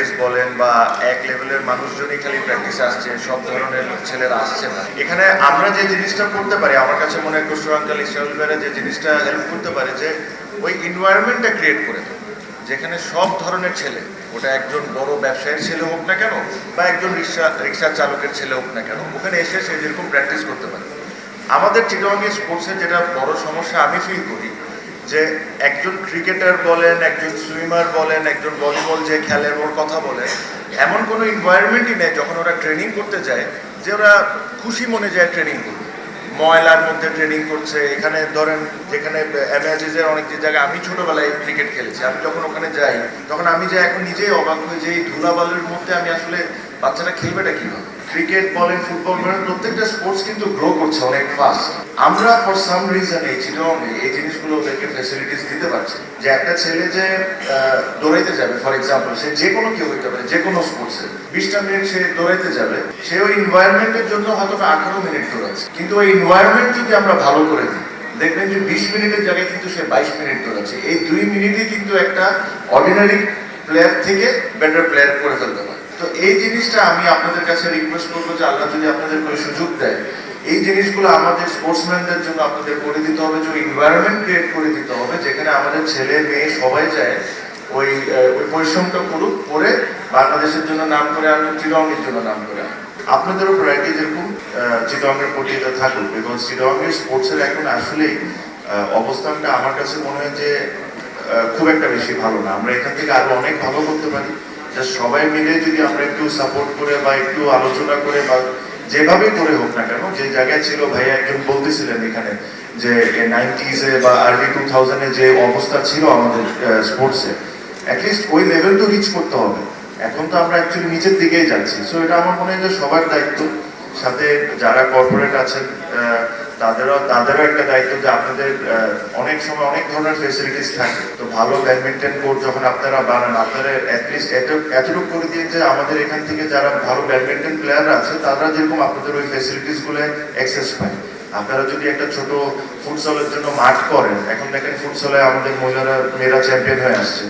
Practice বলেন বা এক লেভেলের মানুষজনই খালি প্র্যাকটিসে আসছে, সব ধরনের ছেলেরা আসছে না। এখানে আমরা যে জিনিসটা করতে পারি, আমার কাছে মনে হয় খসরু আঙ্কেল, ইসরাউল ভাইরা যে জিনিসটা হেল্প করতে পারে, যে ওই এনভায়রনমেন্টটা ক্রিয়েট করে দেয় যেখানে সব ধরনের ছেলে, ওটা একজন বড় ব্যবসায়ীর ছেলে হোক না কেন বা একজন রিক্সা চালকের ছেলে হোক না কেন, ওখানে এসে সে যেরকম প্র্যাকটিস করতে পারে। আমাদের চিটাগং স্পোর্টসের যেটা বড় সমস্যা আমি ফিল করি, যে একজন ক্রিকেটার বলেন, একজন সুইমার বলেন, একজন ভলিবল যে খেলে ওর কথা বলেন, এমন কোনো এনভায়রনমেন্টই নেই যখন ওরা ট্রেনিং করতে যায় যে ওরা খুশি মনে যায় ট্রেনিং করবে। ময়লার মধ্যে ট্রেনিং করছে। এখানে ধরেন যেখানে অ্যামেজিজের অনেক যে জায়গায় আমি ছোটবেলায় ক্রিকেট খেলেছি, আমি যখন ওখানে যাই তখন আমি যে এখন নিজেই অবাক হই যে এই ধুলাবালুর মধ্যে আমি আসলে বাচ্চারা খেলবেটা কিভাবে। ক্রিকেট বলেন, ফুটবল বলেন, প্রত্যেকটা স্পোর্টস কিন্তু গ্রো করছে অনেক ফাস্ট। আমরা ফর সাম রিজন এই চিটাগংয়ে এই জিনিসগুলো ওদেরকে ফ্যাসিলিটিস দিতে পারছি, যে একটা ছেলে যে দৌড়াইতে যাবে, ফর এক্সাম্পল সে যে কোনো কেউ হইতে পারে, যে কোনো স্পোর্টসে 20টা মিনিট সে দৌড়াইতে যাবে, সে ওই এনভায়রনমেন্টের জন্য হয়তো 18 মিনিট দৌড়াচ্ছে, কিন্তু ওই এনভায়রনমেন্ট যদি আমরা ভালো করে দিই, দেখবেন যে 20 মিনিটের জায়গায় কিন্তু সে 22 মিনিট দৌড়াচ্ছে। এই 2 মিনিটই কিন্তু একটা অর্ডিনারি প্লেয়ার থেকে বেটার প্লেয়ার করে ফেলতে পারে। তো এই জিনিসটা আমি আপনাদের কাছে রিকোয়েস্ট করবো যে আল্লাহ যদি আপনাদের কোনো সুযোগ দেয়, এই জিনিসগুলো আমাদের স্পোর্টসম্যানদের জন্য আপনাদের করে দিতে হবে, যে এনভায়রনমেন্ট ক্রিয়েট করে দিতে হবে যেখানে আমাদের ছেলে মেয়ে সবাই যায় ওই পরিশ্রমটা করুক, করে বাংলাদেশের জন্য নাম করে আনুক, চিটাগংয়ের জন্য নাম করে আনুক। আপনাদেরও প্রায়োরিটি যেরকম চিটাগংয়ের প্রতি এটা থাকুক, বিকজ চিটাগংয়ের স্পোর্টসের এখন আসলেই অবস্থানটা আমার কাছে মনে হয় যে খুব একটা বেশি ভালো না। আমরা এখান থেকে আরো অনেক ভালো করতে পারি। সবাই মিলে যদি আমরা একটু সাপোর্ট করে বা একটু আলোচনা করে বা যেভাবে করে হোক না কেন, যে জায়গায় ছিল ভাইয়া একজন বলতেছিলেন এখানে যে 90s বা আর্লি 2000-এ যে অবস্থা ছিল আমাদের স্পোর্টসে, অ্যাটলিস্ট ওই লেভেল তো রিচ করতে হবে। এখন তো আমরা অ্যাকচুয়ালি নিচের দিকেই যাচ্ছি। সো এটা আমার মনে হয় যে সবার দায়িত্ব, সাথে যারা কর্পোরেট আছেন তাদেরও একটা দায়িত্ব, যে আপনাদের অনেক সময় অনেক ধরনের ফেসিলিটিস থাকে। তো ভালো ব্যাডমিন্টন কোর্ট যখন আপনারা বানান, আপনারা অ্যাটলিস্ট এতটুকু করে দিয়ে যে আমাদের এখান থেকে যারা ভালো ব্যাডমিন্টন প্লেয়ার আছে তারা যেরকম আপনাদের ওই ফেসিলিটিস গুলো অ্যাক্সেস পায়। আপনারা যদি একটা ছোট ফুটসলের জন্য মাঠ করেন, এখন দেখেন ফুটসলে আমাদের মেয়েরা চ্যাম্পিয়ন হয়ে আসছে,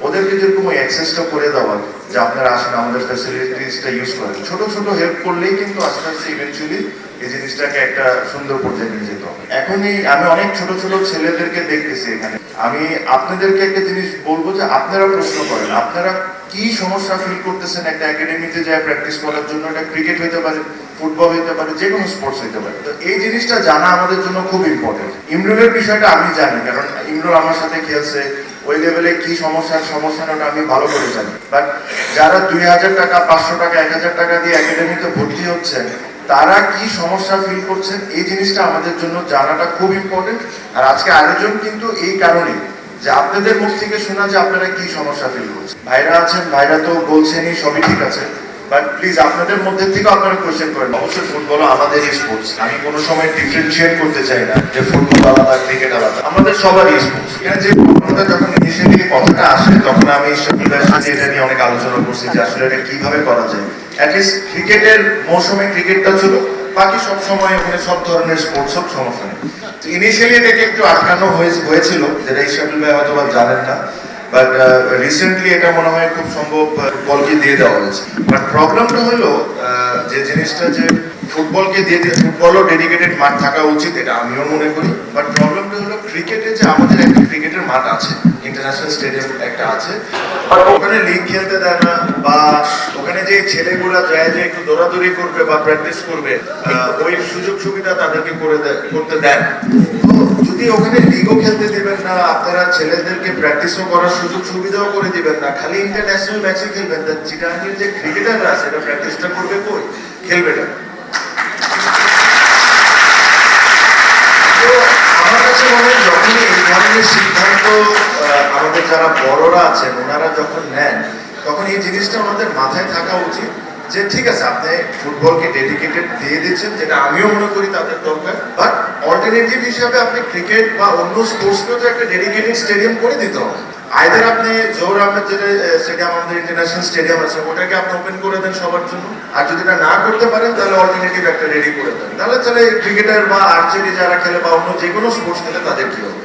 ওদেরকে যেরকম ওই অ্যাক্সেসটা করে দেওয়া, যে আপনারা আসেন আমাদের ফ্যাসিলিটিসটা ইউজ করেন, ছোট ছোট হেল্প করলেই কিন্তু আস্তে আস্তে ইভেনচুয়ালি এই জিনিসটাকে একটা সুন্দর পর্যায়ে নিয়ে যেতে হবে। এখনই আমি অনেক ছোট ছোট ছেলেদেরকে দেখতেছি এখানে। আমি আপনাদেরকে একটা জিনিস বলবো, যে আপনারা প্রশ্ন করেন আপনারা কি সমস্যা ফিল করতেছেন একটা একাডেমিতে যায় প্র্যাকটিস করার জন্য। এটা ক্রিকেট হইতে পারে, ফুটবল হইতে পারে, যে কোনো স্পোর্টস হইতে পারে। তো এই জিনিসটা জানা আমাদের জন্য খুব ইম্পর্টেন্ট। ইমরুলের বিষয়টা আমি জানি, কারণ ইমরুল আমার সাথে খেলছে, ওই লেভেলে কি সমস্যা ওটা আমি ভালো করে জানি। বাট যারা 2000 টাকা, 500 টাকা, 1000 টাকা দিয়ে একাডেমিতে ভর্তি হচ্ছেন, তারা কি সমস্যা ফিল করছেন, এই জিনিসটা আমাদের জন্য জানাটা খুব ইম্পর্টেন্ট। আর আজকে আয়োজন কিন্তু এই কারণে, যে আপনাদের মুখ থেকে শোনা যে আপনারা কি সমস্যা ফিল করছেন। ভাইরা আছেন, ভাইরা তো বলছেনই সবই ঠিক আছে, বাট প্লিজ আপনাদের মধ্যে থেকে আপনারা কোয়েশ্চেন করেন। অবশ্যই ফুটবল আমাদেরই স্পোর্টস, আমি কোনো সময় ডিফারেন্সিয়েট করতে চাই না যে ফুটবল আলাদা, ক্রিকেট আলাদা, আমাদের সবারই স্পোর্টস। এখানে যে প্রবলেমটা যখন ইনিশিয়ালি কথাটা আসে, তখন আমি শফিকের সাথে এটা নিয়ে অনেক আলোচনা করছি যে আসলে এটা কিভাবে করা যায়। অ্যাটলিস্ট ক্রিকেটের মৌসুমে ক্রিকেটটা ছিল, বাকি সব সময় ওখানে সব ধরনের স্পোর্টস হোক, সমস্যা নেই। ইনিশিয়ালি এটাকে একটু আটকানো হয়েছিল, যেটা ইসরাউল ভাই হয়তো জানেন না, বাট রিসেন্টলি এটা মনে হয় খুব সম্ভব ফুটবলকে দিয়ে দেওয়া হয়েছে। বাট প্রবলেমটা হলো যে জিনিসটা, যে ফুটবলকে দিয়ে ফুটবলও ডেডিকেটেড মাঠ থাকা উচিত, এটা আমিও মনে করি। বাট প্রবলেমটা হলো ক্রিকেটে, যে আমাদের একটা ক্রিকেটের মাঠ আছে, ইন্টারন্যাশনাল স্টেডিয়াম একটা আছে, বাট ওখানে লিগ খেলতে দেয় না, বা ওখানে যে ছেলেগুলা যায় যে একটু দৌড়াদৌড়ি করবে বা প্র্যাকটিস করবে, ওই সুযোগ সুবিধা তাদেরকে করতে দেন। তো যদি ওখানে লিগও খেলতে দিবেন না, আপনারা ছেলেদেরকে প্র্যাকটিসও করার সুযোগ সুবিধাও করে দিবেন না, খালি ইন্টারন্যাশনাল ম্যাচে খেলবেন, চিটাগংয়ের যে ক্রিকেটাররা আছে এটা প্র্যাকটিসটা করবে কই, খেলবে না। তো আমার কাছে মনে হয় যখনই এই ধরনের সিদ্ধান্ত আমাদের যারা বড়রা আছেন ওনারা যখন নেন, তখন এই জিনিসটা ওনাদের মাথায় থাকা উচিত, যে ঠিক আছে আপনি ফুটবলকে ডেডিকেটেড দিয়ে দিচ্ছেন, যেটা আমিও মনে করি তাদের দরকার, বাট অল্টারনেটিভ হিসাবে আপনি ক্রিকেট বা অন্য স্পোর্টসকেও তো একটা ডেডিকেটেড স্টেডিয়াম করে দিতে হবে। আইদার আপনি জোহর আহমেদ যেটা স্টেডিয়াম, আমাদের ইন্টারন্যাশনাল স্টেডিয়াম আছে, ওটাকে আপনি ওপেন করে দেন সবার জন্য। আর যদি এটা না করতে পারেন, তাহলে অল্টারনেটিভ একটা রেডি করে দেন। তাহলে ক্রিকেটার বা আর্চারি যারা খেলে বা অন্য যে কোনো স্পোর্টস খেলে তাদের কি হবে।